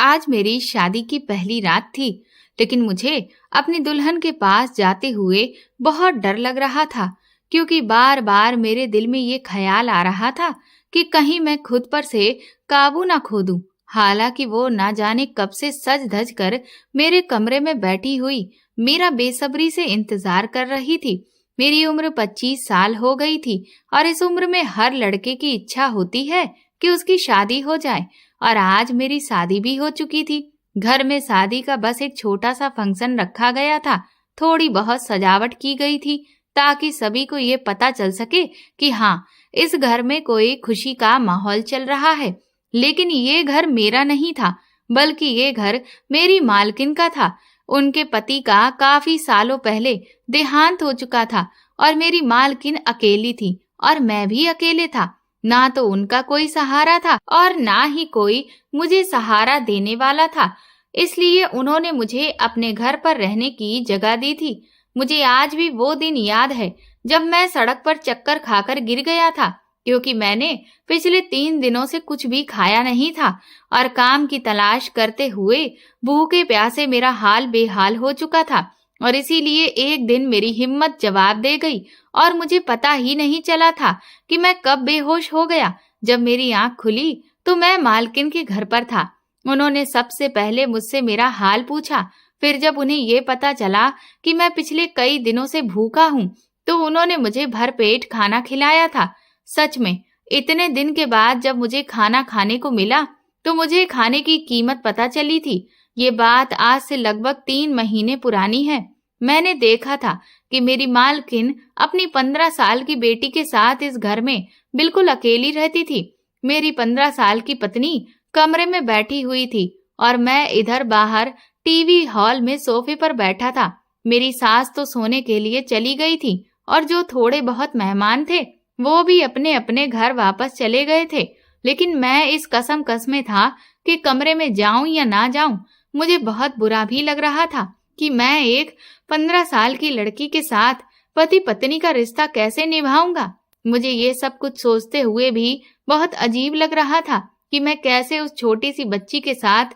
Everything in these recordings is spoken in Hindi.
आज मेरी शादी की पहली रात थी, लेकिन मुझे अपनी दुल्हन के पास जाते हुए बहुत डर लग रहा था, क्योंकि बार बार मेरे दिल में ये ख्याल आ रहा था कि कहीं मैं खुद पर से काबू ना खो दूं। हालांकि वो ना जाने कब से सज धज कर मेरे कमरे में बैठी हुई मेरा बेसब्री से इंतजार कर रही थी। मेरी उम्र 25 साल हो गई थी और इस उम्र में हर लड़के की इच्छा होती है कि उसकी शादी हो जाए, और आज मेरी शादी भी हो चुकी थी। घर में शादी का बस एक छोटा सा फंक्शन रखा गया था। थोड़ी बहुत सजावट की गई थी ताकि सभी को ये पता चल सके कि हाँ, इस घर में कोई खुशी का माहौल चल रहा है। लेकिन ये घर मेरा नहीं था, बल्कि ये घर मेरी मालकिन का था। उनके पति का काफी सालों पहले देहांत हो चुका था और मेरी मालकिन अकेली थी और मैं भी अकेले था। ना तो उनका कोई सहारा था और ना ही कोई मुझे सहारा देने वाला था। इसलिए उन्होंने मुझे अपने घर पर रहने की जगह दी थी। मुझे आज भी वो दिन याद है जब मैं सड़क पर चक्कर खाकर गिर गया था, क्योंकि मैंने पिछले 3 दिनों से कुछ भी खाया नहीं था और काम की तलाश करते हुए भूखे प्यासे मेरा हाल बेहाल हो चुका था। और इसीलिए एक दिन मेरी हिम्मत जवाब दे गई और मुझे पता ही नहीं चला था कि मैं कब बेहोश हो गया। जब मेरी आंख खुली तो मैं मालकिन के घर पर था। उन्होंने सबसे पहले मुझसे मेरा हाल पूछा। फिर जब उन्हें ये पता चला कि मैं पिछले कई दिनों से भूखा हूँ, तो उन्होंने मुझे भरपेट खाना खिलाया था। सच में, इतने दिन के बाद जब मुझे खाना खाने को मिला तो मुझे खाने की कीमत पता चली थी। ये बात आज से लगभग 3 महीने पुरानी है। मैंने देखा था कि मेरी मालकिन अपनी 15 साल की बेटी के साथ इस घर में बिल्कुल अकेली रहती थी। मेरी 15 साल की पत्नी कमरे में बैठी हुई थी और मैं इधर बाहर टीवी हॉल में सोफे पर बैठा था। मेरी सास तो सोने के लिए चली गई थी और जो थोड़े बहुत मेहमान थे वो भी अपने अपने घर वापस चले गए थे। लेकिन मैं इस कसम में था कि कमरे में जाऊं या ना जाऊं। मुझे बहुत बुरा भी लग रहा था कि मैं एक 15 साल की लड़की के साथ पति पत्नी का रिश्ता कैसे निभाऊंगा। मुझे ये सब कुछ सोचते हुए भी बहुत अजीब लग रहा था कि मैं कैसे उस छोटी सी बच्ची के साथ,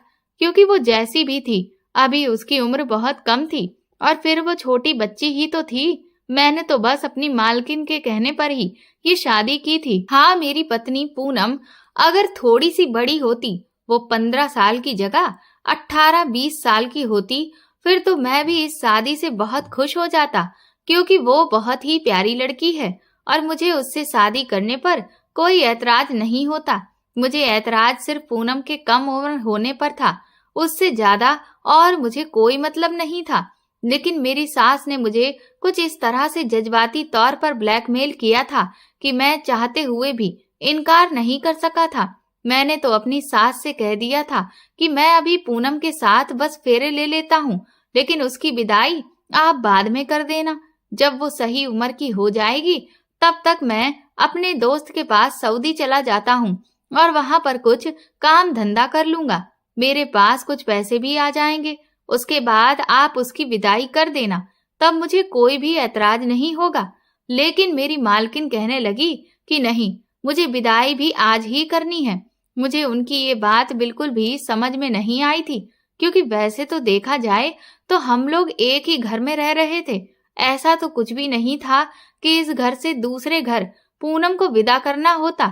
क्योंकि वो जैसी भी थी, अभी उसकी उम्र बहुत कम थी और फिर वो छोटी बच्ची ही तो थी। मैंने तो बस अपनी मालकिन के कहने पर ही ये शादी की थी। हाँ, मेरी पत्नी पूनम अगर थोड़ी सी बड़ी होती, वो 15 साल की जगह 18-20 साल की होती, फिर तो मैं भी इस शादी से बहुत खुश हो जाता, क्योंकि वो बहुत ही प्यारी लड़की है और मुझे उससे शादी करने पर कोई ऐतराज नहीं होता। मुझे ऐतराज सिर्फ पूनम के कम उम्र होने पर था, उससे ज्यादा और मुझे कोई मतलब नहीं था। लेकिन मेरी सास ने मुझे कुछ इस तरह से जज्बाती तौर पर ब्लैकमेल किया था कि मैं चाहते हुए भी इनकार नहीं कर सका था। मैंने तो अपनी सास से कह दिया था कि मैं अभी पूनम के साथ बस फेरे ले लेता हूँ, लेकिन उसकी विदाई आप बाद में कर देना। जब वो सही उम्र की हो जाएगी तब तक मैं अपने दोस्त के पास सऊदी चला जाता हूँ और वहां पर कुछ काम धंधा कर लूंगा। मेरे पास कुछ पैसे भी आ जाएंगे। उसके बाद आप उसकी विदाई कर देना, तब मुझे कोई भी ऐतराज नहीं होगा। लेकिन मेरी मालकिन कहने लगी कि नहीं, मुझे विदाई भी आज ही करनी है। मुझे उनकी ये बात बिल्कुल भी समझ में नहीं आई थी, क्योंकि वैसे तो देखा जाए तो हम लोग एक ही घर में रह रहे थे। ऐसा तो कुछ भी नहीं था कि इस घर से दूसरे घर पूनम को विदा करना होता।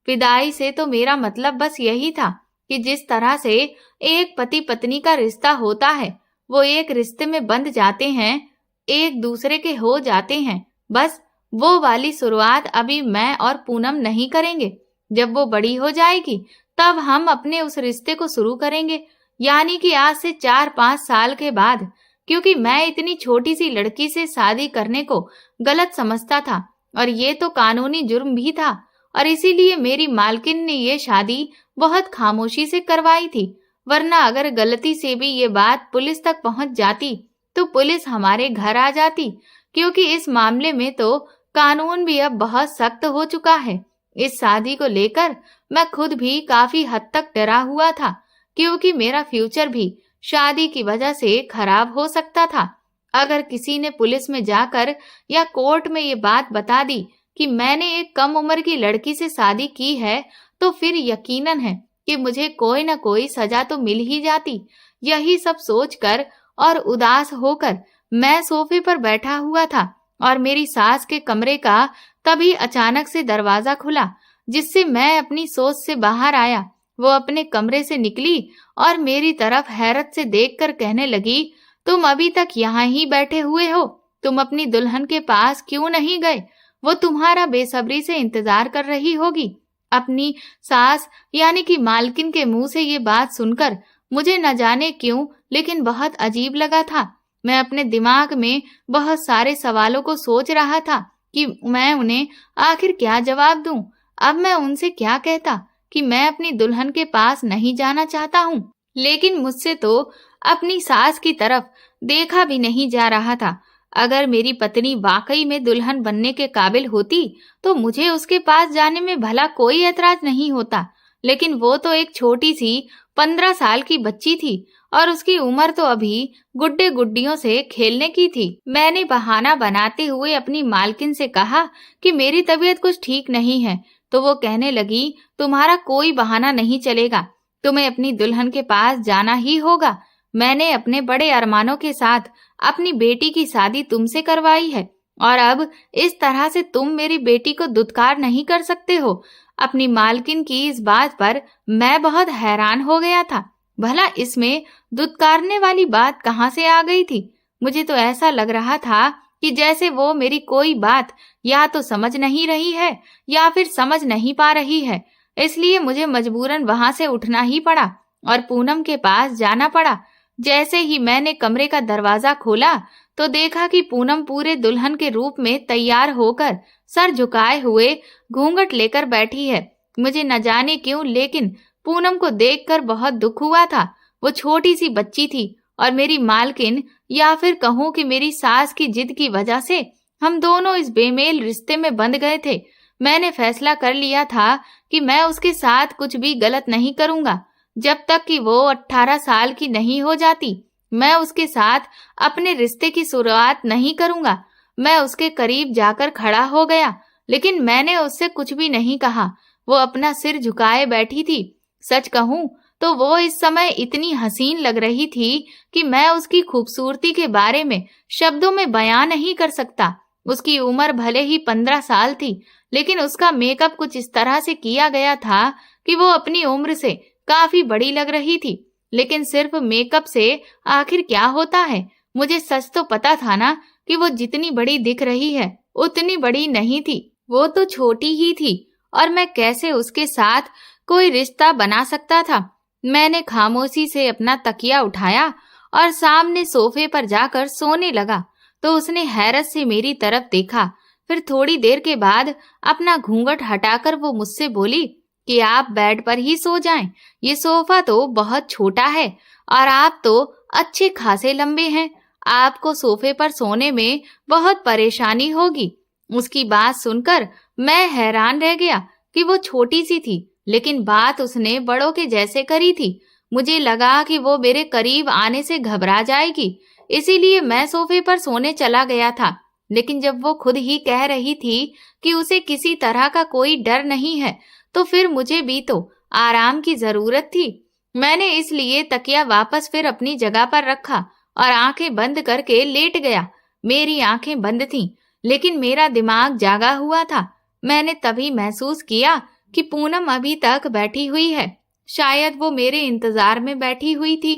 विदाई से तो मेरा मतलब बस यही था कि जिस तरह से एक पति पत्नी का रिश्ता होता है, वो एक रिश्ते में बंध जाते हैं, एक दूसरे के हो जाते हैं, बस वो वाली शुरुआत अभी मैं और पूनम नहीं करेंगे। जब वो बड़ी हो जाएगी तब हम अपने उस रिश्ते को शुरू करेंगे, यानी कि आज से 4-5 साल के बाद। क्योंकि मैं इतनी छोटी सी लड़की से शादी करने को गलत समझता था और ये तो कानूनी जुर्म भी था, और इसीलिए मेरी मालकिन ने ये शादी बहुत खामोशी से करवाई थी। वरना अगर गलती से भी ये बात पुलिस तक पहुंच जाती तो पुलिस हमारे घर आ जाती, क्योंकि इस मामले में तो कानून भी अब बहुत सख्त हो चुका है। इस शादी को लेकर मैं खुद भी काफी हद तक डरा हुआ था, क्योंकि मेरा फ्यूचर भी शादी की वजह से खराब हो सकता था। अगर किसी ने पुलिस में जाकर या कोर्ट में ये बात बता दी कि मैंने एक कम उम्र की लड़की से शादी की है, तो फिर यकीनन है कि मुझे कोई न कोई सजा तो मिल ही जाती। यही सब सोचकर और उदास होकर मैं सोफे पर बैठा हुआ था और मेरी सास के कमरे का तभी अचानक से दरवाजा खुला, जिससे मैं अपनी सोच से बाहर आया। वो अपने कमरे से निकली और मेरी तरफ हैरत से देखकर कहने लगी, तुम अभी तक यहाँ ही बैठे हुए हो? तुम अपनी दुल्हन के पास क्यों नहीं गए? वो तुम्हारा बेसब्री से इंतजार कर रही होगी। अपनी सास यानी कि मालकिन के मुंह से ये बात सुनकर मुझे न जाने क्यों लेकिन बहुत अजीब लगा था। मैं अपने दिमाग में बहुत सारे सवालों को सोच रहा था कि मैं उन्हें आखिर क्या जवाब दूं। अब मैं उनसे क्या कहता कि मैं अपनी दुल्हन के पास नहीं जाना चाहता हूँ, लेकिन मुझसे तो अपनी सास की तरफ देखा भी नहीं जा रहा था। अगर मेरी पत्नी वाकई में दुल्हन बनने के काबिल होती तो मुझे उसके पास जाने में भला कोई ऐतराज नहीं होता, लेकिन वो तो एक छोटी सी 15 साल की बच्ची थी और उसकी उम्र तो अभी गुड्डे गुड्डियों से खेलने की थी। मैंने बहाना बनाते हुए अपनी मालकिन से कहा कि मेरी तबीयत कुछ ठीक नहीं है, तो वो कहने लगी, तुम्हारा कोई बहाना नहीं चलेगा, तुम्हें अपनी दुल्हन के पास जाना ही होगा। मैंने अपने बड़े अरमानों के साथ अपनी बेटी की शादी तुमसे करवाई है और अब इस तरह से तुम मेरी बेटी को दुत्कार नहीं कर सकते हो। अपनी मालकिन की इस बात पर मैं बहुत हैरान हो गया था। भला इसमें दुत्कारने वाली बात कहाँ से आ गई थी? मुझे तो ऐसा लग रहा था कि जैसे वो मेरी कोई बात या तो समझ नहीं रही है या फिर समझ नहीं पा रही है। इसलिए मुझे मजबूरन वहां से उठना ही पड़ा और पूनम के पास जाना पड़ा। जैसे ही मैंने कमरे का दरवाजा खोला तो देखा कि पूनम पूरे दुल्हन के रूप में तैयार होकर सर झुकाए हुए घूंघट लेकर बैठी है। मुझे न जाने क्यों लेकिन पूनम को देखकर बहुत दुख हुआ था। वो छोटी सी बच्ची थी और मेरी मालकिन या फिर कहूँ कि मेरी सास की जिद की वजह से हम दोनों इस बेमेल रिश्ते में बंध गए थे। मैंने फैसला कर लिया था कि मैं उसके साथ कुछ भी गलत नहीं करूंगा जब तक कि वो 18 साल की नहीं हो जाती। मैं उसके साथ अपने रिश्ते की शुरुआत नहीं करूंगा। मैं उसके करीब जाकर खड़ा हो गया, लेकिन मैंने उससे कुछ भी नहीं कहा। वो अपना सिर झुकाए बैठी थी। सच कहूं तो वो इस समय इतनी हसीन लग रही थी कि मैं उसकी खूबसूरती के बारे में शब्दों में बयां नहीं कर सकता। उसकी उम्र भले ही 15 साल थी, लेकिन उसका मेकअप कुछ इस तरह से किया गया था कि वो अपनी उम्र से काफी बड़ी लग रही थी। लेकिन सिर्फ मेकअप से आखिर क्या होता है? मुझे सच तो पता था ना कि वो जितनी बड़ी दिख रही है उतनी बड़ी नहीं थी। वो तो छोटी ही थी और मैं कैसे उसके साथ कोई रिश्ता बना सकता था। मैंने खामोशी से अपना तकिया उठाया और सामने सोफे पर जाकर सोने लगा तो उसने हैरत से मेरी तरफ देखा। फिर थोड़ी देर के बाद अपना घूंघट हटाकर वो मुझसे बोली कि आप बेड पर ही सो जाएं। ये सोफा तो बहुत छोटा है और आप तो अच्छे खासे लंबे हैं। आपको सोफे पर सोने में बहुत परेशानी होगी। उसकी बात सुनकर मैं हैरान रह गया कि वो छोटी सी थी, लेकिन बात उसने बड़ों के जैसे करी थी। मुझे लगा कि वो मेरे करीब आने से घबरा जाएगी, इसीलिए मैं सोफे पर सोने चला गया था। लेकिन जब वो खुद ही कह रही थी कि उसे किसी तरह का कोई डर नहीं है, तो फिर मुझे भी तो आराम की जरूरत थी। मैंने इसलिए तकिया वापस फिर अपनी जगह पर रखा और आंखें बंद करके लेट गया। मेरी आंखें बंद थीं, लेकिन मेरा दिमाग जागा हुआ था। मैंने तभी महसूस किया कि पूनम अभी तक बैठी हुई है। शायद वो मेरे इंतजार में बैठी हुई थी।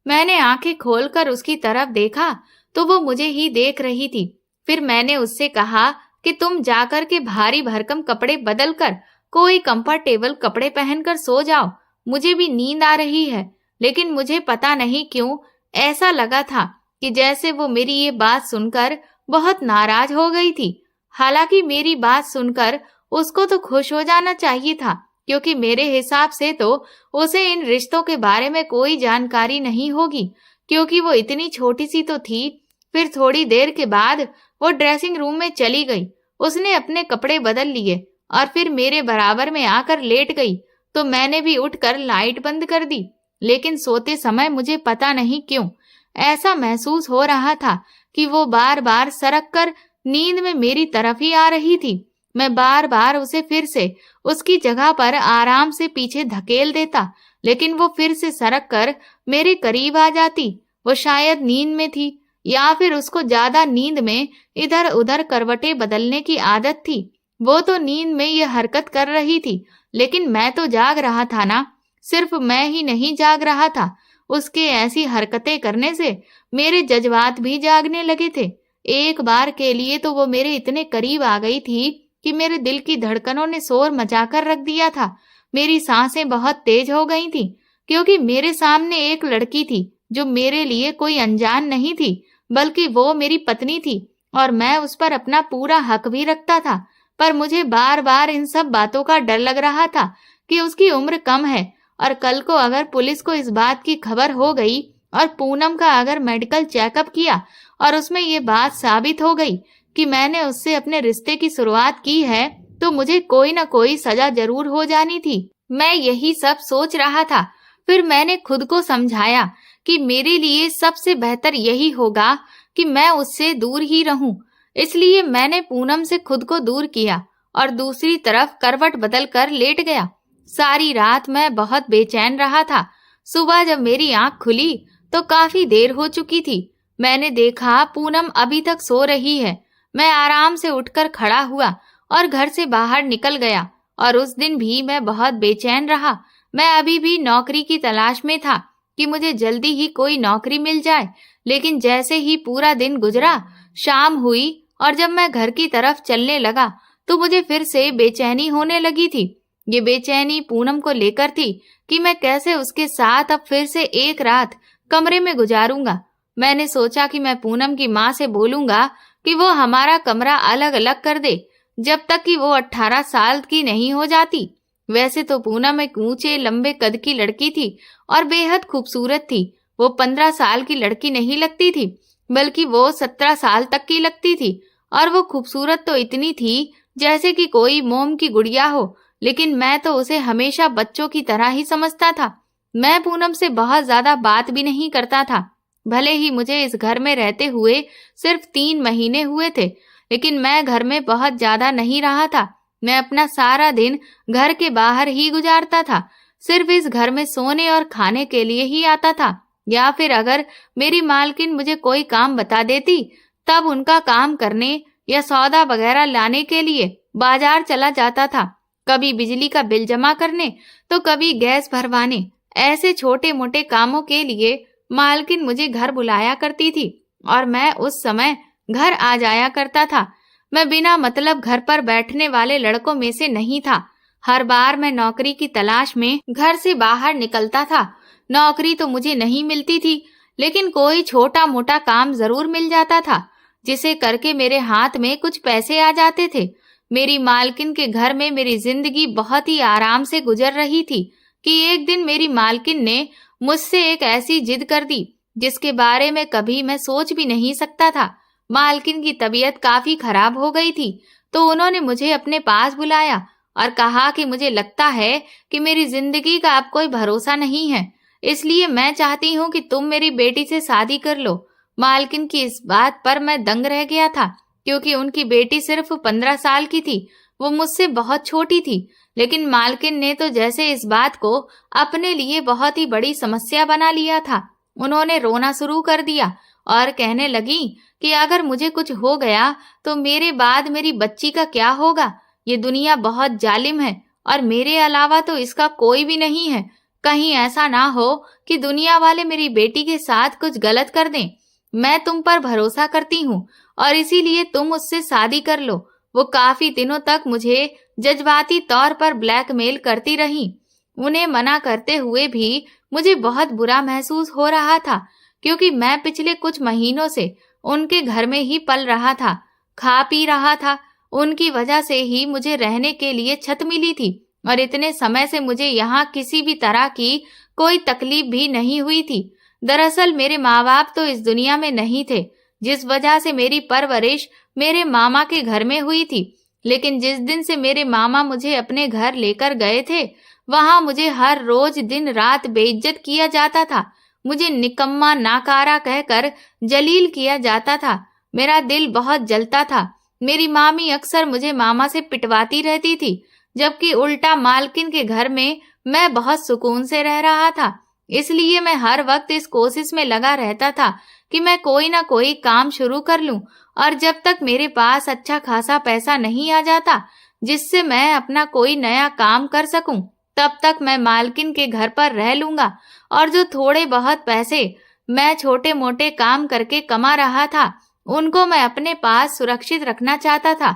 मैंने आंखें खोलकर उसकी तरफ देखा तो वो मुझे ही देख रही थी। फिर मैंने उससे कहा कि तुम जाकर के भारी भरकम कपड़े बदल कर कोई कंफर्टेबल कपड़े पहनकर सो जाओ। मुझे भी नींद आ रही है। लेकिन मुझे पता नहीं क्यों ऐसा लगा था कि जैसे वो मेरी ये बात सुनकर बहुत नाराज हो गई थी। हालांकि मेरी बात सुनकर उसको तो खुश हो जाना चाहिए था, क्योंकि मेरे हिसाब से तो उसे इन रिश्तों के बारे में कोई जानकारी नहीं होगी, क्योंकि वो इतनी छोटी सी तो थी। फिर थोड़ी देर के बाद वो ड्रेसिंग रूम में चली गई। उसने अपने कपड़े बदल लिए और फिर मेरे बराबर में आकर लेट गई, तो मैंने भी उठकर लाइट बंद कर दी। लेकिन सोते समय मुझे पता नहीं क्यों ऐसा महसूस हो रहा था कि वो बार बार सरक कर नींद में मेरी तरफ ही आ रही थी। मैं बार बार उसे फिर से उसकी जगह पर आराम से पीछे धकेल देता, लेकिन वो फिर से सरक कर मेरे करीब आ जाती। वो शायद नींद में थी या फिर उसको ज्यादा नींद में इधर उधर करवटें बदलने की आदत थी। वो तो नींद में ये हरकत कर रही थी, लेकिन मैं तो जाग रहा था ना। सिर्फ मैं ही नहीं जाग रहा था, उसके ऐसी हरकतें करने से मेरे जज्बात भी जागने लगे थे। एक बार के लिए तो वो मेरे इतने करीब आ गई थी कि मेरे दिल की धड़कनों ने शोर मचाकर रख दिया था। मेरी सांसें बहुत तेज हो गई थी, क्योंकि मेरे सामने एक लड़की थी जो मेरे लिए कोई अनजान नहीं थी, बल्कि वो मेरी पत्नी थी और मैं उस पर अपना पूरा हक भी रखता था। पर मुझे बार बार इन सब बातों का डर लग रहा था कि उसकी उम्र कम है और कल को अगर पुलिस को इस बात की खबर हो गई और पूनम का अगर मेडिकल चेकअप किया और उसमें ये बात साबित हो गई कि मैंने उससे अपने रिश्ते की शुरुआत की है, तो मुझे कोई न कोई सजा जरूर हो जानी थी। मैं यही सब सोच रहा था। फिर मैंने खुद को समझाया कि मेरे लिए सबसे बेहतर यही होगा कि मैं उससे दूर ही रहूं। इसलिए मैंने पूनम से खुद को दूर किया और दूसरी तरफ करवट बदल कर लेट गया। सारी रात मैं बहुत बेचैन रहा था। सुबह जब मेरी आंख खुली तो काफी देर हो चुकी थी। मैंने देखा पूनम अभी तक सो रही है। मैं आराम से उठकर खड़ा हुआ और घर से बाहर निकल गया। और उस दिन भी मैं बहुत बेचैन रहा। मैं अभी भी नौकरी की तलाश में था कि मुझे जल्दी ही कोई नौकरी मिल जाए। लेकिन जैसे ही पूरा दिन गुजरा, शाम हुई और जब मैं घर की तरफ चलने लगा तो मुझे फिर से बेचैनी होने लगी थी। ये बेचैनी पूनम को लेकर थी कि मैं कैसे उसके साथ अब फिर से एक रात कमरे में गुजारूंगा। मैंने सोचा कि मैं पूनम की माँ से बोलूंगा कि वो हमारा कमरा अलग अलग कर दे जब तक कि वो 18 साल की नहीं हो जाती। वैसे तो पूनम एक ऊंचे लंबे कद की लड़की थी और बेहद खूबसूरत थी। वो 15 साल की लड़की नहीं लगती थी, बल्कि वो 17 साल तक की लगती थी। और वो खूबसूरत तो इतनी थी जैसे कि कोई मोम की गुड़िया हो, लेकिन मैं तो उसे हमेशा बच्चों की तरह ही समझता था। मैं पूनम से बहुत ज्यादा बात भी नहीं करता था। भले ही मुझे इस घर में रहते हुए सिर्फ 3 महीने हुए थे, लेकिन मैं घर में बहुत ज्यादा नहीं रहा था। मैं अपना सारा दिन घर के बाहर ही गुजारता था। सिर्फ इस घर में सोने और खाने के लिए ही आता था, या फिर अगर मेरी मालकिन मुझे कोई काम बता देती तब उनका काम करने या सौदा वगैरह लाने के लिए बाजार चला जाता था। कभी बिजली का बिल जमा करने तो कभी गैस भरवाने। ऐसे छोटे मोटे कामों के लिए मालकिन मुझे घर बुलाया करती थी और मैं उस समय घर आ जाया करता था। मैं बिना मतलब घर पर बैठने वाले लड़कों में से नहीं था। हर बार मैं नौकरी की तलाश में घर से बाहर निकलता था। नौकरी तो मुझे नहीं मिलती थी, लेकिन कोई छोटा मोटा काम जरूर मिल जाता था, जिसे करके मेरे हाथ में कुछ पैसे आ जाते थे। मेरी मालकिन के घर में मेरी जिंदगी बहुत ही आराम से गुजर रही थी कि एक दिन मेरी मालकिन ने मुझसे एक ऐसी जिद कर दी जिसके बारे में कभी मैं सोच भी नहीं सकता था। मालकिन की तबीयत काफी खराब हो गई थी, तो उन्होंने मुझे अपने पास बुलाया और कहा कि मुझे लगता है कि मेरी जिंदगी का अब कोई भरोसा नहीं है, इसलिए मैं चाहती हूँ कि तुम मेरी बेटी से शादी कर लो। मालकिन की इस बात पर मैं दंग रह गया था, क्योंकि उनकी बेटी सिर्फ 15 साल की थी। वो मुझसे बहुत छोटी थी, लेकिन मालकिन ने तो जैसे इस बात को अपने लिए बहुत ही बड़ी समस्या बना लिया था। उन्होंने रोना शुरू कर दिया और कहने लगी कि अगर मुझे कुछ हो गया तो मेरे बाद मेरी बच्ची का क्या होगा। ये दुनिया बहुत जालिम है और मेरे अलावा तो इसका कोई भी नहीं है। कहीं ऐसा ना हो कि दुनिया वाले मेरी बेटी के साथ कुछ गलत कर दें। मैं तुम पर भरोसा करती हूँ और इसीलिए तुम उससे शादी कर लो। वो काफी दिनों तक मुझे जज्बाती तौर पर ब्लैकमेल करती रही। उन्हें मना करते हुए भी मुझे बहुत बुरा महसूस हो रहा था, क्योंकि मैं पिछले कुछ महीनों से उनके घर में ही पल रहा था, खा पी रहा था। उनकी वजह से ही मुझे रहने के लिए छत मिली थी और इतने समय से मुझे यहाँ किसी भी तरह की कोई तकलीफ भी नहीं हुई थी। दरअसल मेरे माँ बाप तो इस दुनिया में नहीं थे, जिस वजह से मेरी परवरिश मेरे मामा के घर में हुई थी। लेकिन जिस दिन से मेरे मामा मुझे अपने घर लेकर गए थे, वहां मुझे हर रोज दिन रात बेइज्जत किया जाता था। मुझे निकम्मा नाकारा कहकर जलील किया जाता था। मेरा दिल बहुत जलता था। मेरी मामी अक्सर मुझे मामा से पिटवाती रहती थी, जबकि उल्टा मालकिन के घर में मैं बहुत सुकून से रह रहा था। इसलिए मैं हर वक्त इस कोशिश में लगा रहता था कि मैं कोई ना कोई काम शुरू कर लूं, और जब तक मेरे पास अच्छा खासा पैसा नहीं आ जाता जिससे मैं अपना कोई नया काम कर सकूं, तब तक मैं मालकिन के घर पर रह लूंगा। और जो थोड़े बहुत पैसे मैं छोटे मोटे काम करके कमा रहा था, उनको मैं अपने पास सुरक्षित रखना चाहता था,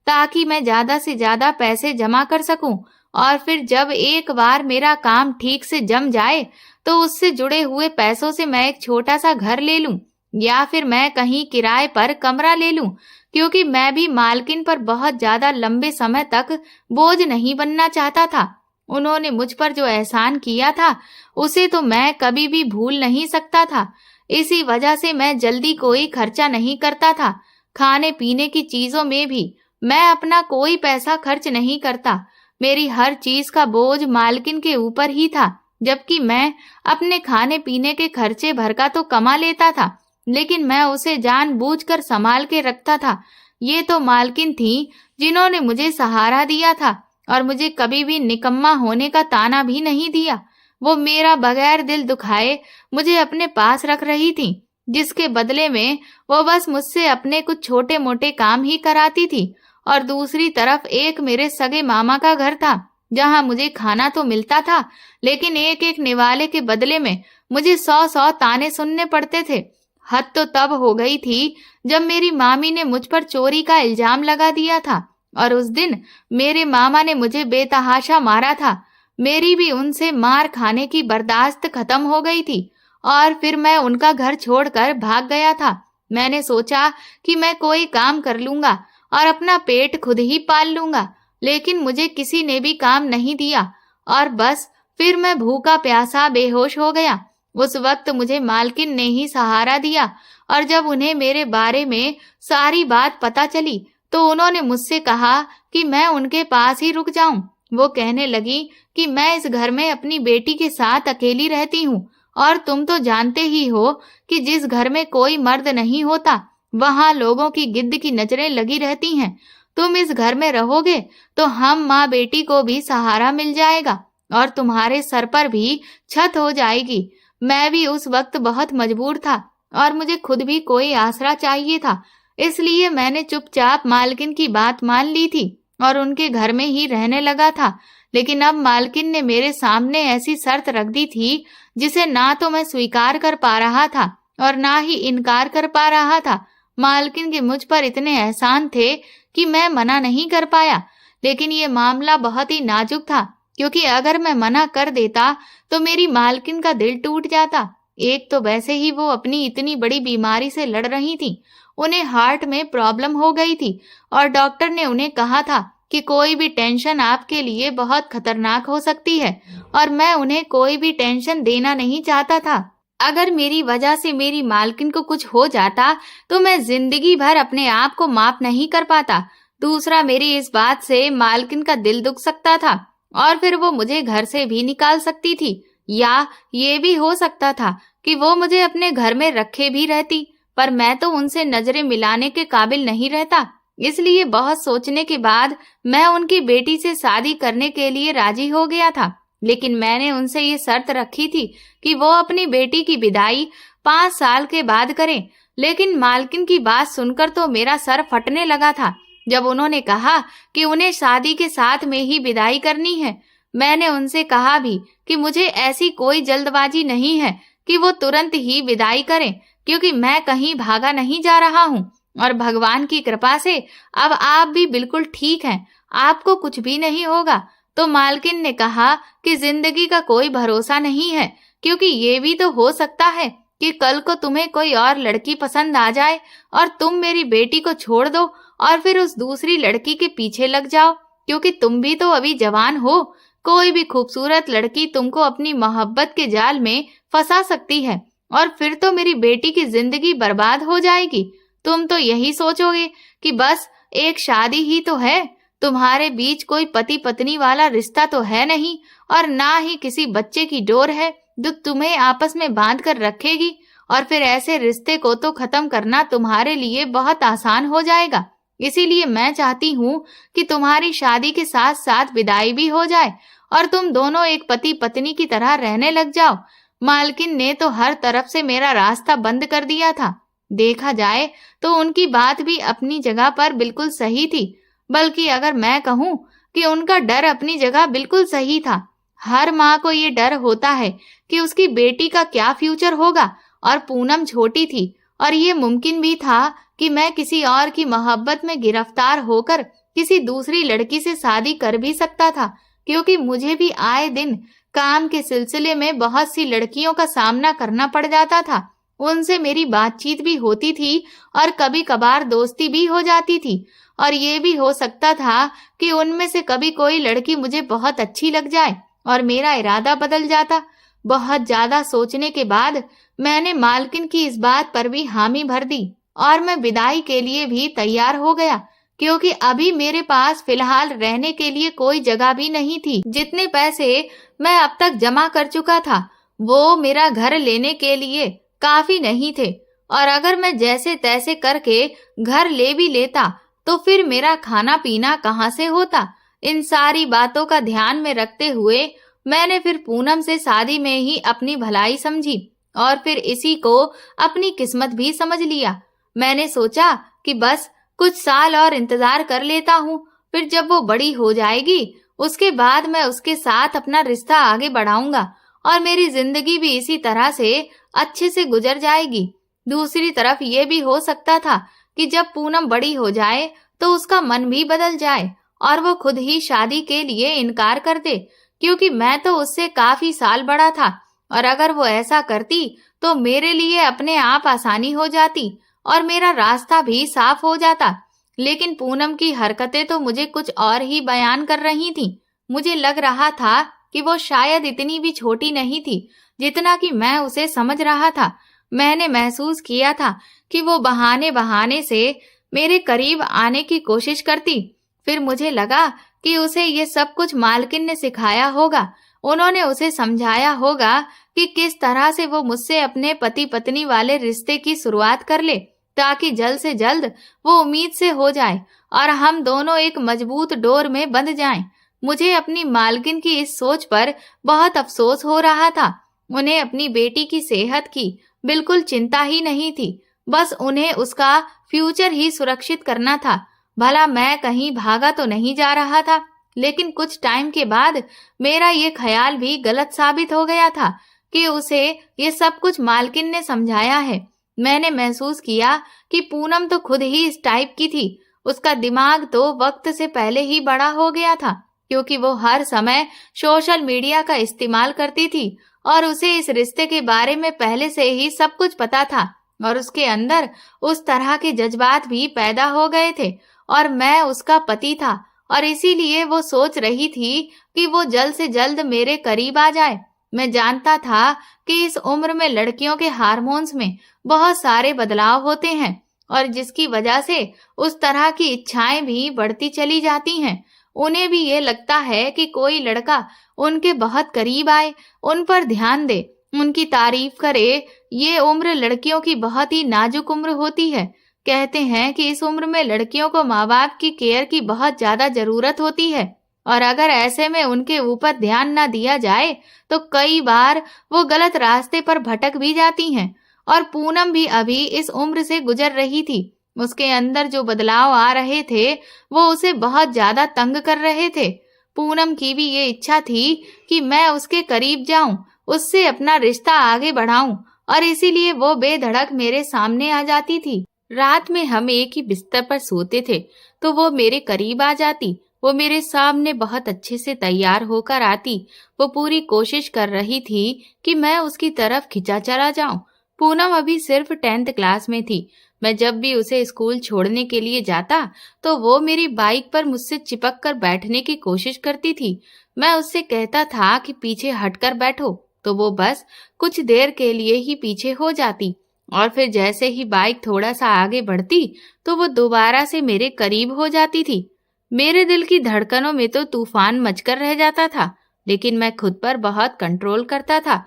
ताकि मैं ज्यादा से ज्यादा पैसे जमा कर सकूं। और फिर जब एक बार मेरा काम ठीक से जम जाए तो उससे जुड़े हुए पैसों से मैं एक छोटा सा घर ले लूं, या फिर मैं कहीं किराए पर कमरा ले लूं, क्योंकि मैं भी मालकिन पर बहुत ज्यादा लंबे समय तक बोझ नहीं बनना चाहता था। उन्होंने मुझ पर जो एहसान किया था उसे तो मैं कभी भी भूल नहीं सकता था। इसी वजह से मैं जल्दी कोई खर्चा नहीं करता था। खाने पीने की चीजों में भी मैं अपना कोई पैसा खर्च नहीं करता। मेरी हर चीज का बोझ मालकिन के ऊपर ही था, जबकि मैं अपने खाने पीने के खर्चे भर का तो कमा लेता था, लेकिन मैं उसे जानबूझकर संभाल के रखता था। ये तो मालकिन थी जिन्होंने मुझे सहारा दिया था और मुझे कभी भी निकम्मा होने का ताना भी नहीं दिया। वो मेरा बगैर दिल दुखाए मुझे अपने पास रख रही थी, जिसके बदले में वो बस मुझसे अपने कुछ छोटे मोटे काम ही कराती थी। और दूसरी तरफ एक मेरे सगे मामा का घर था, जहां मुझे खाना तो मिलता था, लेकिन एक एक निवाले के बदले में मुझे 100 ताने सुनने पड़ते थे। हद तो तब हो गई थी जब मेरी मामी ने मुझ पर चोरी का इल्जाम लगा दिया था, और उस दिन मेरे मामा ने मुझे बेतहाशा मारा था। मेरी भी उनसे मार खाने की बर्दाश्त खत्म हो गई थी, और फिर मैं उनका घर छोड़कर भाग गया था। मैंने सोचा कि मैं कोई काम कर लूंगा और अपना पेट खुद ही पाल लूंगा, लेकिन मुझे किसी ने भी काम नहीं दिया, और बस फिर मैं भूखा प्यासा बेहोश हो गया। उस वक्त मुझे मालकिन ने ही सहारा दिया, और जब उन्हें मेरे बारे में सारी बात पता चली तो उन्होंने मुझसे कहा कि मैं उनके पास ही रुक जाऊं। वो कहने लगी कि मैं इस घर में अपनी बेटी के साथ अकेली रहती हूँ, और तुम तो जानते ही हो कि जिस घर में कोई मर्द नहीं होता वहां लोगों की गिद्ध की नजरें लगी रहती हैं। तुम इस घर में रहोगे तो हम माँ बेटी को भी सहारा मिल जाएगा, और तुम्हारे सर पर भी छत हो जाएगी। मैं भी उस वक्त बहुत मजबूर था, और मुझे खुद भी कोई आसरा चाहिए था। इसलिए मैंने चुपचाप मालकिन की बात मान ली थी और उनके घर में ही रहने लगा था। लेकिन अब मालकिन ने मेरे सामने ऐसी शर्त रख दी थी जिसे ना तो मैं स्वीकार कर पा रहा था और ना ही इनकार कर पा रहा था। मालकिन के मुझ पर इतने एहसान थे कि मैं मना नहीं कर पाया, लेकिन ये मामला बहुत ही नाजुक था, क्योंकि अगर मैं मना कर देता तो मेरी मालकिन का दिल टूट जाता। एक तो वैसे ही वो अपनी इतनी बड़ी बीमारी से लड़ रही थी, उन्हें हार्ट में प्रॉब्लम हो गई थी, और डॉक्टर ने उन्हें कहा था कि कोई भी टेंशन आपके लिए बहुत खतरनाक हो सकती है, और मैं उन्हें कोई भी टेंशन देना नहीं चाहता था। अगर मेरी वजह से मेरी मालकिन को कुछ हो जाता तो मैं जिंदगी भर अपने आप को माफ नहीं कर पाता। दूसरा, मेरी इस बात से मालकिन का दिल दुख सकता था, और फिर वो मुझे घर से भी निकाल सकती थी, या ये भी हो सकता था कि वो मुझे अपने घर में रखे भी रहती, पर मैं तो उनसे नजरें मिलाने के काबिल नहीं रहता। इसलिए बहुत सोचने के बाद मैं उनकी बेटी से शादी करने के लिए राजी हो गया था। लेकिन मैंने उनसे ये शर्त रखी थी कि वो अपनी बेटी की विदाई 5 साल के बाद करें। लेकिन मालकिन की बात सुनकर तो मेरा सर फटने लगा था जब उन्होंने कहा कि उन्हें शादी के साथ में ही विदाई करनी है। मैंने उनसे कहा भी कि मुझे ऐसी कोई जल्दबाजी नहीं है कि वो तुरंत ही विदाई करें, क्योंकि मैं कहीं भागा नहीं जा रहा हूँ, और भगवान की कृपा से अब आप भी बिल्कुल ठीक हैं, आपको कुछ भी नहीं होगा। तो मालकिन ने कहा कि जिंदगी का कोई भरोसा नहीं है, क्योंकि ये भी तो हो सकता है कि कल को तुम्हें कोई और लड़की पसंद आ जाए और तुम मेरी बेटी को छोड़ दो और फिर उस दूसरी लड़की के पीछे लग जाओ, क्योंकि तुम भी तो अभी जवान हो। कोई भी खूबसूरत लड़की तुमको अपनी मोहब्बत के जाल में फंसा सकती है, और फिर तो मेरी बेटी की जिंदगी बर्बाद हो जाएगी। तुम तो यही सोचोगे कि बस एक शादी ही तो है, तुम्हारे बीच कोई पति पत्नी वाला रिश्ता तो है नहीं, और ना ही किसी बच्चे की डोर है जो तुम्हें आपस में बांध कर रखेगी, और फिर ऐसे रिश्ते को तो खत्म करना तुम्हारे लिए बहुत आसान हो जाएगा। इसीलिए मैं चाहती हूँ कि तुम्हारी शादी के साथ साथ विदाई भी हो जाए और तुम दोनों एक पति पत्नी की तरह रहने लग जाओ। मालकिन ने तो हर तरफ से मेरा रास्ता बंद कर दिया था। देखा जाए तो उनकी बात भी अपनी जगह पर बिल्कुल सही थी, बल्कि अगर मैं कहूँ कि उनका डर अपनी जगह बिल्कुल सही था। हर माँ को ये डर होता है कि उसकी बेटी का क्या फ्यूचर होगा, और पूनम छोटी थी और ये मुमकिन भी था कि मैं किसी और की मोहब्बत में गिरफ्तार होकर किसी दूसरी लड़की से शादी कर भी सकता था, क्योंकि मुझे भी आए दिन काम के सिलसिले में बहुत सी लड़कियों का सामना करना पड़ जाता था। उनसे मेरी बातचीत भी होती थी और कभी कभार दोस्ती भी हो जाती थी, और ये भी हो सकता था कि उनमें से कभी कोई लड़की मुझे बहुत अच्छी लग जाए और मेरा इरादा बदल जाता। बहुत ज्यादा सोचने के बाद मैंने मालकिन की इस बात पर भी हामी भर दी और मैं विदाई के लिए भी तैयार हो गया, क्योंकि अभी मेरे पास फिलहाल रहने के लिए कोई जगह भी नहीं थी। जितने पैसे मैं अब तक जमा कर चुका था वो मेरा घर लेने के लिए काफी नहीं थे, और अगर मैं जैसे तैसे करके घर ले भी लेता तो फिर मेरा खाना पीना कहाँ से होता। इन सारी बातों का ध्यान में रखते हुए मैंने फिर पूनम से शादी में ही अपनी भलाई समझी और फिर इसी को अपनी किस्मत भी समझ लिया। मैंने सोचा कि बस कुछ साल और इंतजार कर लेता हूँ, फिर जब वो बड़ी हो जाएगी उसके बाद मैं उसके साथ अपना रिश्ता आगे बढ़ाऊंगा और मेरी जिंदगी भी इसी तरह से अच्छे से गुजर जाएगी। दूसरी तरफ ये भी हो सकता था कि जब पूनम बड़ी हो जाए तो उसका मन भी बदल जाए और वो खुद ही शादी के लिए इनकार कर दे, क्योंकि मैं तो उससे काफी साल बड़ा था, और अगर वो ऐसा करती तो मेरे लिए अपने आप आसानी हो जाती और मेरा रास्ता भी साफ हो जाता। लेकिन पूनम की हरकतें तो मुझे कुछ और ही बयान कर रही थीं। मुझे लग रहा था कि वो शायद इतनी भी छोटी नहीं थी जितना कि मैं उसे समझ रहा था। मैंने महसूस किया था कि वो बहाने बहाने से मेरे करीब आने की कोशिश करती। फिर मुझे लगा कि उसे ये सब कुछ मालकिन ने सिखाया होगा। उन्होंने उसे समझाया होगा कि किस तरह से वो मुझसे अपने पति पत्नी वाले रिश्ते की शुरुआत कर ले, ताकि जल्द से जल्द वो उम्मीद से हो जाए और हम दोनों एक मजबूत डोर में बंध जाएं। मुझे अपनी मालकिन की इस सोच पर बहुत अफसोस हो रहा था। उन्हें अपनी बेटी की सेहत की बिल्कुल चिंता ही नहीं थी, बस उन्हें उसका फ्यूचर ही सुरक्षित करना था। भला मैं कहीं भागा तो नहीं जा रहा था। लेकिन कुछ टाइम के बाद मेरा ये ख्याल भी गलत साबित हो गया था कि उसे ये सब कुछ मालकिन ने समझाया है। मैंने महसूस किया कि पूनम तो खुद ही इस टाइप की थी। उसका दिमाग तो वक्त से पहले ही बड़ा हो गया था, क्योंकि वो हर समय सोशल मीडिया का इस्तेमाल करती थी और उसे इस रिश्ते के बारे में पहले से ही सब कुछ पता था, और उसके अंदर उस तरह के जज्बात भी पैदा हो गए थे। और मैं उसका पति था और इसीलिए वो सोच रही थी कि वो जल्द से जल्द मेरे करीब आ जाए। मैं जानता था कि इस उम्र में लड़कियों के हार्मोन्स में बहुत सारे बदलाव होते हैं और जिसकी वजह से उस तरह की इच्छाएं भी बढ़ती चली जाती हैं। उन्हें भी ये लगता है कि कोई लड़का उनके बहुत करीब आए, उन पर ध्यान दे, उनकी तारीफ करे। ये उम्र लड़कियों की बहुत ही नाजुक उम्र होती है। कहते हैं कि इस उम्र में लड़कियों को माँ बाप की केयर की बहुत ज्यादा जरूरत होती है, और अगर ऐसे में उनके ऊपर ध्यान न दिया जाए तो कई बार वो गलत रास्ते पर भटक भी जाती हैं। और पूनम भी अभी इस उम्र से गुजर रही थी। उसके अंदर जो बदलाव आ रहे थे वो उसे बहुत ज्यादा तंग कर रहे थे। पूनम की भी ये इच्छा थी कि मैं उसके करीब जाऊं, उससे अपना रिश्ता आगे बढ़ाऊं, और इसीलिए वो बेधड़क मेरे सामने आ जाती थी। रात में हम एक ही बिस्तर पर सोते थे तो वो मेरे करीब आ जाती। वो मेरे सामने बहुत अच्छे से तैयार होकर आती। वो पूरी कोशिश कर रही थी कि मैं उसकी तरफ खिंचा चला जाऊं। पूनम अभी सिर्फ 10th क्लास में थी। मैं जब भी उसे स्कूल छोड़ने के लिए जाता तो वो मेरी बाइक पर मुझसे चिपक कर बैठने की कोशिश करती थी। मैं उससे कहता था कि पीछे हटकर बैठो तो वो बस कुछ देर के लिए ही पीछे हो जाती, और फिर जैसे ही बाइक थोड़ा सा आगे बढ़ती तो वो दोबारा से मेरे करीब हो जाती थी। मेरे दिल की धड़कनों में तो तूफान मचकर रह जाता था, लेकिन मैं खुद पर बहुत कंट्रोल करता था।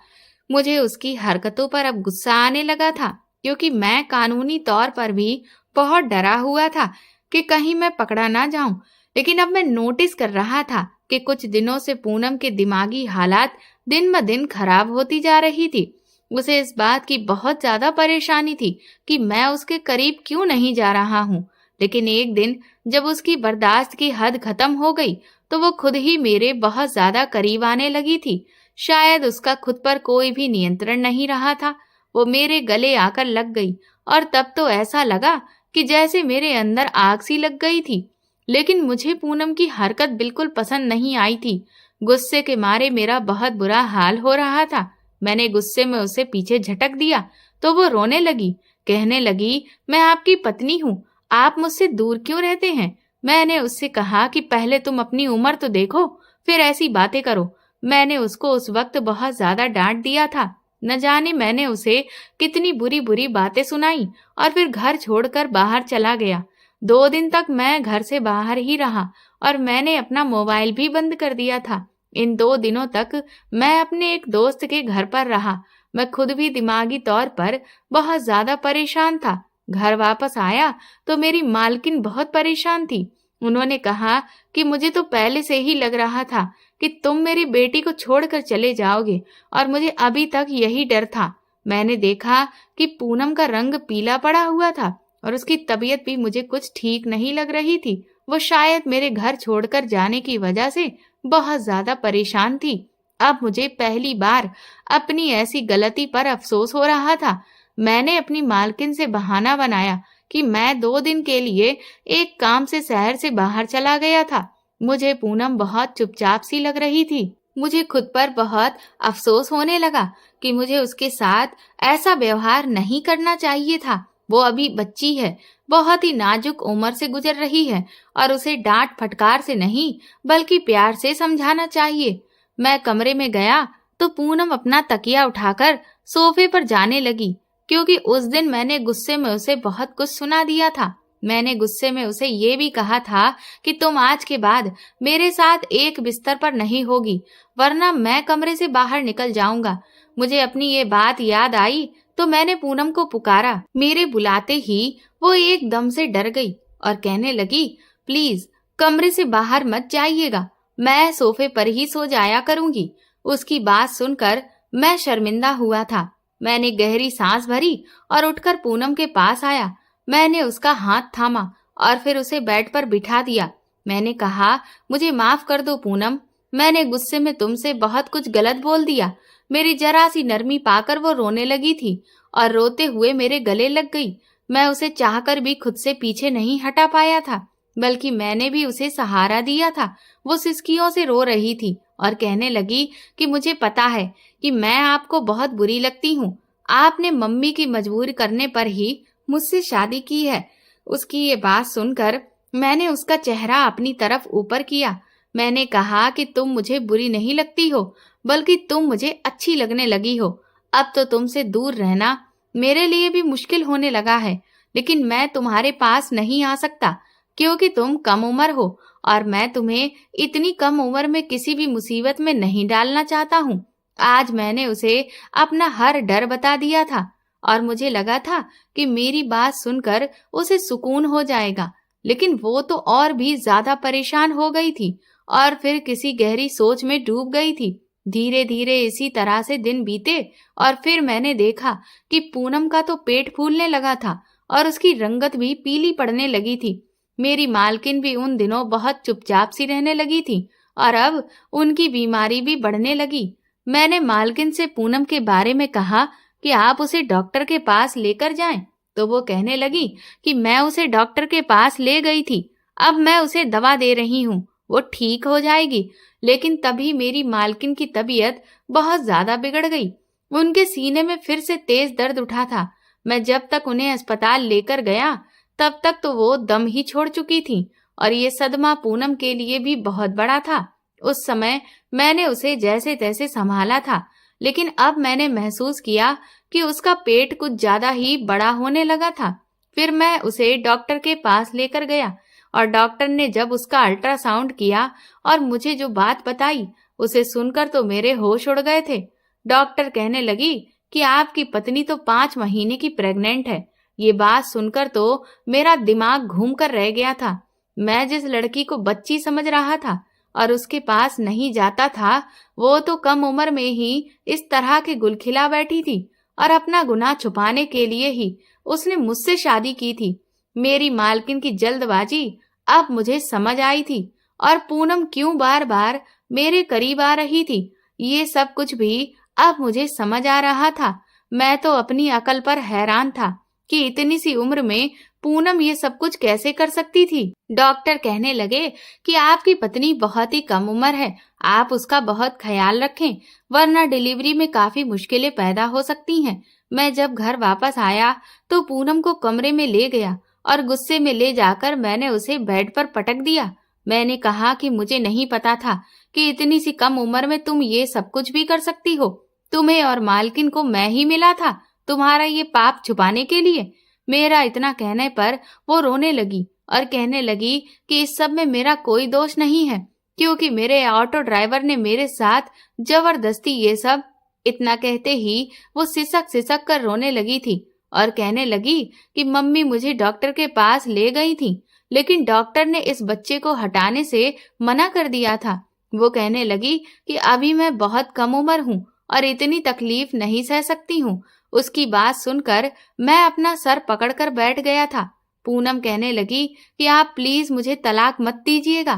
मुझे उसकी हरकतों पर अब गुस्सा आने लगा था, क्योंकि मैं कानूनी तौर पर भी बहुत डरा हुआ था। कि कहीं मैं पकड़ा ना जाऊं। लेकिन अब मैं नोटिस कर रहा था कि कुछ दिनों से पूनम के दिमागी हालात दिन ब दिन खराब होती जा रही थी। उसे इस बात की बहुत ज्यादा परेशानी थी कि मैं उसके करीब क्यों नहीं जा रहा हूँ। लेकिन एक दिन जब उसकी बर्दाश्त की हद खत्म हो गई तो वो खुद ही मेरे बहुत ज्यादा करीब आने लगी थी। शायद उसका खुद पर कोई भी नियंत्रण नहीं रहा था। वो मेरे गले आकर लग गई और तब तो ऐसा लगा कि जैसे मेरे अंदर आग सी लग गई थी। लेकिन मुझे पूनम की हरकत बिल्कुल पसंद नहीं आई थी। गुस्से के मारे मेरा बहुत बुरा हाल हो रहा था। मैंने गुस्से में उसे पीछे झटक दिया तो वो रोने लगी। कहने लगी, मैं आपकी पत्नी हूँ, आप मुझसे दूर क्यों रहते हैं? मैंने उससे कहा कि पहले तुम अपनी उम्र तो देखो, फिर ऐसी बातें करो। मैंने उसको उस वक्त बहुत ज्यादा डांट दिया था। न जाने मैंने उसे कितनी बुरी बुरी बातें सुनाई और फिर घर छोड़कर बाहर चला गया। 2 दिन तक मैं घर से बाहर ही रहा और मैंने अपना मोबाइल भी बंद कर दिया था। इन 2 दिनों तक मैं अपने एक दोस्त के घर पर रहा। मैं खुद भी दिमागी तौर पर बहुत ज्यादा परेशान था। घर वापस आया तो मेरी मालकिन बहुत परेशान थी। उन्होंने कहा कि मुझे तो पहले से ही लग रहा था कि तुम मेरी बेटी को छोड़कर चले जाओगे और मुझे अभी तक यही डर था। मैंने देखा कि पूनम का रंग पीला पड़ा हुआ था और उसकी तबीयत भी मुझे कुछ ठीक नहीं लग रही थी। वो शायद मेरे घर छोड़कर जाने की वजह से बहुत ज्यादा परेशान थी। अब मुझे पहली बार अपनी ऐसी गलती पर अफसोस हो रहा था। मैंने अपनी मालकिन से बहाना बनाया कि मैं 2 दिन के लिए एक काम से शहर से बाहर चला गया था। मुझे पूनम बहुत चुपचाप सी लग रही थी। मुझे खुद पर बहुत अफसोस होने लगा कि मुझे उसके साथ ऐसा व्यवहार नहीं करना चाहिए था। वो अभी बच्ची है, बहुत ही नाजुक उम्र से गुजर रही है और उसे डांट फटकार से नहीं बल्कि प्यार से समझाना चाहिए। मैं कमरे में गया तो पूनम अपना तकिया उठाकर सोफे पर जाने लगी, क्योंकि उस दिन मैंने गुस्से में उसे बहुत कुछ सुना दिया था। मैंने गुस्से में उसे ये भी कहा था कि तुम आज के बाद मेरे साथ एक बिस्तर पर नहीं होगी, वरना मैं कमरे से बाहर निकल जाऊंगा। मुझे अपनी ये बात याद आई तो मैंने पूनम को पुकारा। मेरे बुलाते ही वो एकदम से डर गई और कहने लगी, प्लीज कमरे से बाहर मत जाइएगा, मैं सोफे पर ही सो जाया करूंगी। उसकी बात सुनकर मैं शर्मिंदा हुआ था। मैंने गहरी सांस भरी और उठकर पूनम के पास आया। मैंने उसका हाथ थामा और फिर उसे बेड पर बिठा दिया। मैंने कहा, मुझे माफ कर दो पूनम, मैंने गुस्से में तुमसे बहुत कुछ गलत बोल दिया। मेरी जरा सी नरमी पाकर वो रोने लगी थी और रोते हुए मेरे गले लग गई। मैं उसे चाहकर भी खुद से पीछे नहीं हटा पाया था, बल्कि मैंने भी उसे सहारा दिया था। वो सिसकियों से रो रही थी और कहने लगी कि मुझे पता है कि मैं आपको बहुत बुरी लगती हूँ। आपने मम्मी की मजबूर करने पर ही मुझसे शादी की है। उसकी ये बात सुनकर मैंने उसका चेहरा अपनी तरफ ऊपर किया। मैंने कहा कि तुम मुझे बुरी नहीं लगती हो, बल्कि तुम मुझे अच्छी लगने लगी हो। अब तो तुमसे दूर रहना मेरे लिए भी मुश्किल होने लगा है, लेकिन मैं तुम्हारे पास नहीं आ सकता क्योंकि तुम कम उम्र हो और मैं तुम्हें इतनी कम उम्र में किसी भी मुसीबत में नहीं डालना चाहता हूँ। आज मैंने उसे अपना हर डर बता दिया था और मुझे लगा था कि मेरी बात सुनकर उसे सुकून हो जाएगा, लेकिन वो तो और भी ज्यादा परेशान हो गई थी और फिर किसी गहरी सोच में डूब गई थी। धीरे धीरे इसी तरह से दिन बीते और फिर मैंने देखा कि पूनम का तो पेट फूलने लगा था और उसकी रंगत भी पीली पड़ने लगी थी। मेरी मालकिन भी उन दिनों बहुत चुपचाप सी रहने लगी थी और अब उनकी बीमारी भी बढ़ने लगी। मैंने मालकिन से पूनम के बारे में कहा कि आप उसे डॉक्टर के पास लेकर जाएं, तो वो कहने लगी कि मैं उसे डॉक्टर के पास ले गई थी, अब मैं उसे दवा दे रही हूँ, वो ठीक हो जाएगी। लेकिन तभी मेरी मालकिन की तबीयत बहुत ज्यादा बिगड़ गई। उनके सीने में फिर से तेज दर्द उठा था। मैं जब तक उन्हें अस्पताल लेकर गया तब तक तो वो दम ही छोड़ चुकी थी और ये सदमा पूनम के लिए भी बहुत बड़ा था। उस समय मैंने उसे जैसे तैसे संभाला था, लेकिन अब मैंने महसूस किया कि उसका पेट कुछ ज्यादा ही बड़ा होने लगा था। फिर मैं उसे डॉक्टर के पास लेकर गया और डॉक्टर ने जब उसका अल्ट्रासाउंड किया और मुझे जो बात बताई उसे सुनकर तो मेरे होश उड़ गए थे। डॉक्टर कहने लगी कि आपकी पत्नी तो 5 महीने की प्रेग्नेंट है। ये बात सुनकर तो मेरा दिमाग घूम कर रह गया था। मैं जिस लड़की को बच्ची समझ रहा था और उसके पास नहीं जाता था, वो तो कम उम्र में ही इस तरह के गुल खिला बैठी थी और अपना गुनाह छुपाने के लिए ही उसने मुझसे शादी की थी। मेरी मालकिन की जल्दबाजी अब मुझे समझ आई थी और पूनम क्यों बार बार मेरे करीब आ रही थी, ये सब कुछ भी अब मुझे समझ आ रहा था। मैं तो अपनी अकल पर हैरान था कि इतनी सी उम्र में पूनम ये सब कुछ कैसे कर सकती थी। डॉक्टर कहने लगे कि आपकी पत्नी बहुत ही कम उम्र है, आप उसका बहुत ख्याल रखें, वरना डिलीवरी में काफी मुश्किलें पैदा हो सकती हैं। मैं जब घर वापस आया तो पूनम को कमरे में ले गया और गुस्से में ले जाकर मैंने उसे बेड पर पटक दिया। मैंने कहा कि मुझे नहीं पता था कि इतनी सी कम उम्र में तुम ये सब कुछ भी कर सकती हो। तुम्हें और मालकिन को मैं ही मिला था तुम्हारा ये पाप छुपाने के लिए। मेरा इतना कहने पर वो रोने लगी और कहने लगी कि इस सब में मेरा कोई दोष नहीं है, क्योंकि मेरे ऑटो ड्राइवर ने मेरे साथ जबरदस्ती ये सब। इतना कहते ही वो सिसक सिसक कर रोने लगी थी और कहने लगी कि मम्मी मुझे डॉक्टर के पास ले गई थी, लेकिन डॉक्टर ने इस बच्चे को हटाने से मना कर दिया था। वो कहने लगी कि अभी मैं बहुत कम उम्र हूँ और इतनी तकलीफ नहीं सह सकती हूँ। उसकी बात सुनकर मैं अपना सर पकड़कर बैठ गया था। पूनम कहने लगी कि आप प्लीज मुझे तलाक मत दीजिएगा,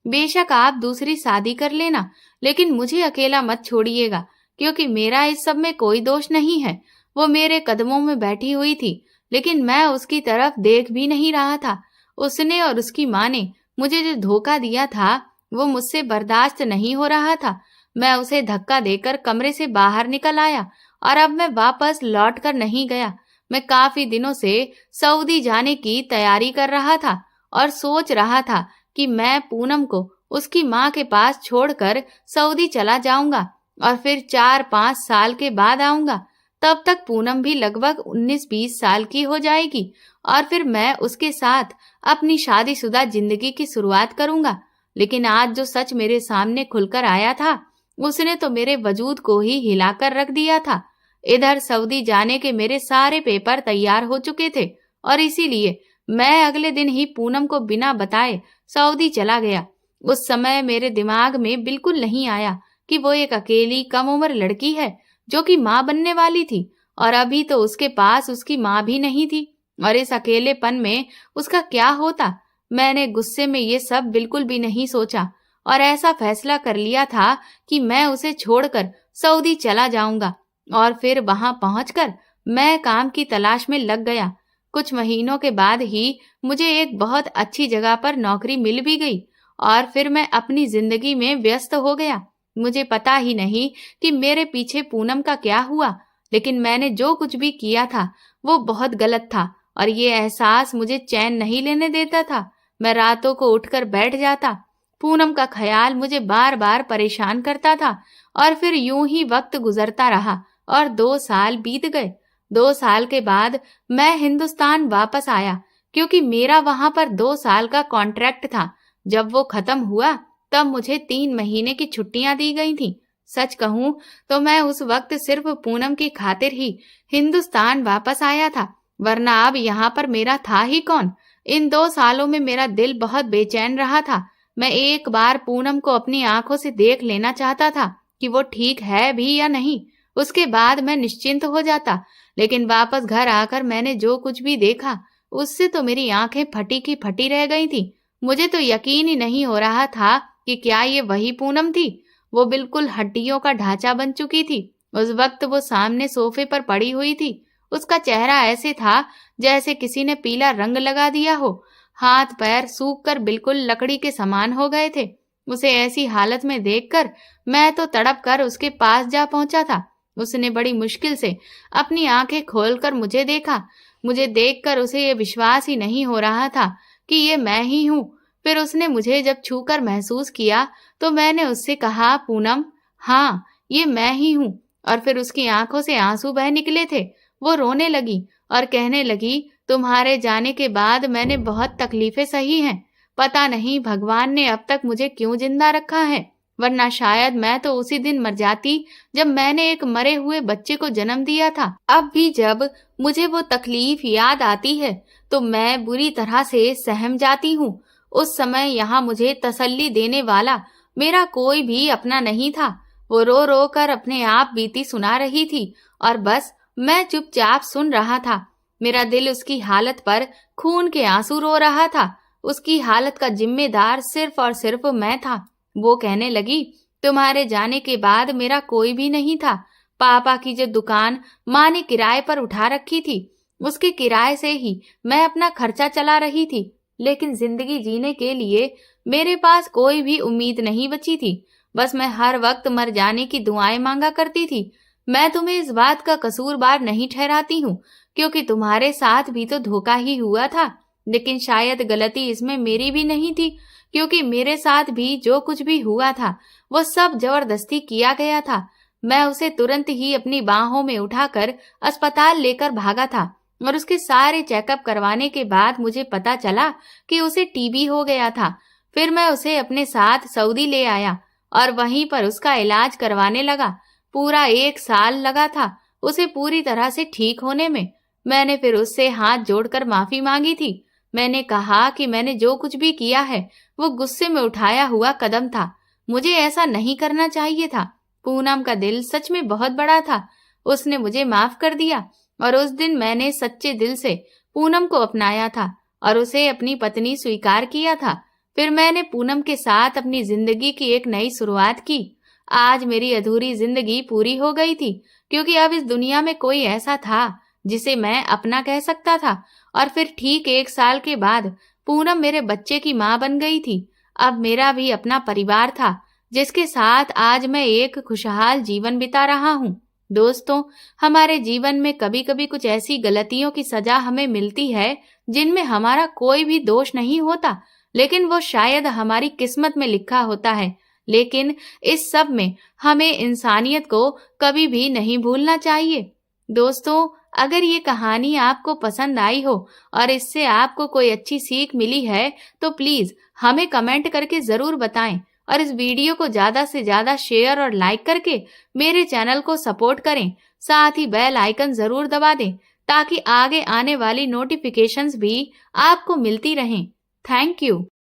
बेशक आप दूसरी शादी कर लेना, लेकिन मुझे अकेला मत छोड़िएगा, क्योंकि मेरा इस सब में कोई दोष नहीं है। वो मेरे कदमों में बैठी हुई थी, लेकिन मैं उसकी तरफ देख भी नहीं रहा था। उसने और उसकी माँ ने मुझे जो धोखा दिया था वो मुझसे बर्दाश्त नहीं हो रहा था। मैं उसे धक्का देकर कमरे से बाहर निकल आया और अब मैं वापस लौट कर नहीं गया। मैं काफी दिनों से सऊदी जाने की तैयारी कर रहा था और सोच रहा था कि मैं पूनम को उसकी माँ के पास छोड़कर सऊदी चला जाऊंगा और फिर 4-5 साल के बाद आऊंगा। तब तक पूनम भी लगभग 19-20 साल की हो जाएगी और फिर मैं उसके साथ अपनी शादीशुदा जिंदगी की शुरुआत करूंगा। लेकिन आज जो सच मेरे सामने खुलकर आया था उसने तो मेरे वजूद को ही हिलाकर रख दिया था। इधर सऊदी जाने के मेरे सारे पेपर तैयार हो चुके थे और इसीलिए मैं अगले दिन ही पूनम को बिना बताए सऊदी चला गया। उस समय मेरे दिमाग में बिल्कुल नहीं आया कि वो एक अकेली कम उम्र लड़की है जो कि माँ बनने वाली थी और अभी तो उसके पास उसकी माँ भी नहीं थी और इस अकेलेपन में उसका क्या होता। मैंने गुस्से में ये सब बिल्कुल भी नहीं सोचा और ऐसा फैसला कर लिया था कि मैं उसे छोड़कर सऊदी चला जाऊंगा और फिर वहां पहुंचकर मैं काम की तलाश में लग गया। कुछ महीनों के बाद ही मुझे एक बहुत अच्छी जगह पर नौकरी मिल भी गई और फिर मैं अपनी जिंदगी में व्यस्त हो गया। मुझे पता ही नहीं कि मेरे पीछे पूनम का क्या हुआ, लेकिन मैंने जो कुछ भी किया था वो बहुत गलत था और ये एहसास मुझे चैन नहीं लेने देता था। मैं रातों को उठकर बैठ जाता। पूनम का ख्याल मुझे बार बार परेशान करता था और फिर यूं ही वक्त गुजरता रहा और 2 साल बीत गए। 2 साल के बाद मैं हिंदुस्तान वापस आया, क्योंकि मेरा वहां पर 2 साल का कॉन्ट्रैक्ट था। जब वो खत्म हुआ तब मुझे 3 महीने की छुट्टियां दी गई थी। सच कहूं तो मैं उस वक्त सिर्फ पूनम की खातिर ही हिंदुस्तान वापस आया था, वरना अब यहाँ पर मेरा था ही कौन। इन 2 सालों में मेरा दिल बहुत बेचैन रहा था। मैं एक बार पूनम को अपनी आंखों से देख लेना चाहता था कि वो ठीक है भी या नहीं। उसके बाद मैं निश्चिंत हो जाता, लेकिन वापस घर आकर मैंने जो कुछ भी देखा उससे तो मेरी आंखें फटी की फटी रह गई थी। मुझे तो यकीन ही नहीं हो रहा था कि क्या ये वही पूनम थी। वो बिल्कुल हड्डियों का ढांचा बन चुकी थी। उस वक्त वो सामने सोफे पर पड़ी हुई थी। उसका चेहरा ऐसे था जैसे किसी ने पीला रंग लगा दिया हो। हाथ पैर सूख कर बिल्कुल लकड़ी के समान हो गए थे। उसे ऐसी हालत में देखकर मैं तो तड़प कर उसके पास जा पहुंचा था। उसने बड़ी मुश्किल से अपनी आंखें खोलकर मुझे देखा। मुझे देखकर उसे ये विश्वास ही नहीं हो रहा था कि ये मैं ही हूँ। फिर उसने मुझे जब छूकर महसूस किया तो मैंने उससे कहा, पूनम, हाँ ये मैं ही हूँ। और फिर उसकी आंखों से आंसू बह निकले थे। वो रोने लगी और कहने लगी, तुम्हारे जाने के बाद मैंने बहुत तकलीफें सही हैं। पता नहीं भगवान ने अब तक मुझे क्यों जिंदा रखा है। वरना शायद मैं तो उसी दिन मर जाती जब मैंने एक मरे हुए बच्चे को जन्म दिया था। अब भी जब मुझे वो तकलीफ याद आती है तो मैं बुरी तरह से सहम जाती हूँ। उस समय यहाँ मुझे तसल्ली देने वाला मेरा कोई भी अपना नहीं था। वो रो रो कर अपने आप बीती सुना रही थी और बस मैं चुपचाप सुन रहा था। मेरा दिल उसकी हालत पर खून के आंसू रो रहा था। उसकी हालत का जिम्मेदार सिर्फ और सिर्फ मैं था। वो कहने लगी, तुम्हारे जाने के बाद मेरा कोई भी नहीं था। पापा की जो दुकान माँ ने किराए पर उठा रखी थी, उसके किराए से ही मैं अपना खर्चा चला रही थी। लेकिन जिंदगी जीने के लिए मेरे पास कोई भी उम्मीद नहीं बची थी। बस मैं हर वक्त मर जाने की दुआएं मांगा करती थी। मैं तुम्हें इस बात का कसूरवार नहीं ठहराती हूँ, क्योंकि तुम्हारे साथ भी तो धोखा ही हुआ था। लेकिन शायद गलती इसमें मेरी भी नहीं थी, क्योंकि मेरे साथ भी जो कुछ भी हुआ था वो सब जबरदस्ती किया गया था। मैं उसे तुरंत ही अपनी बाहों में उठाकर अस्पताल लेकर भागा था और उसके सारे चेकअप करवाने के बाद मुझे पता चला कि उसे टीबी हो गया था। फिर मैं उसे अपने साथ सऊदी ले आया और वहीं पर उसका इलाज करवाने लगा। पूरा 1 साल लगा था उसे पूरी तरह से ठीक होने में। मैंने फिर उससे हाथ जोड़कर माफी मांगी थी। मैंने कहा कि मैंने जो कुछ भी किया है वो गुस्से में उठाया हुआ कदम था। मुझे ऐसा नहीं करना चाहिए था। पूनम का दिल सच में बहुत बड़ा था। उसने मुझे माफ कर दिया और उस दिन मैंने सच्चे दिल से पूनम को अपनाया था और उसे अपनी पत्नी स्वीकार किया था। फिर मैंने पूनम के साथ अपनी जिंदगी की एक नई शुरुआत की। आज मेरी अधूरी जिंदगी पूरी हो गई थी, क्योंकि अब इस दुनिया में कोई ऐसा था जिसे मैं अपना कह सकता था। और फिर ठीक 1 साल के बाद पूनम मेरे बच्चे की माँ बन गई थी। अब मेरा भी अपना परिवार था, जिसके साथ आज मैं एक खुशहाल जीवन बिता रहा हूँ। दोस्तों, हमारे जीवन में कभी कभी कुछ ऐसी गलतियों की सजा हमें मिलती है जिनमें हमारा कोई भी दोष नहीं होता, लेकिन वो शायद हमारी किस्मत में लिखा होता है। लेकिन इस सब में हमें इंसानियत को कभी भी नहीं भूलना चाहिए। दोस्तों, अगर ये कहानी आपको पसंद आई हो और इससे आपको कोई अच्छी सीख मिली है तो प्लीज हमें कमेंट करके जरूर बताएं और इस वीडियो को ज्यादा से ज्यादा शेयर और लाइक करके मेरे चैनल को सपोर्ट करें। साथ ही बेल आइकन जरूर दबा दें ताकि आगे आने वाली नोटिफिकेशंस भी आपको मिलती रहें। Thank you.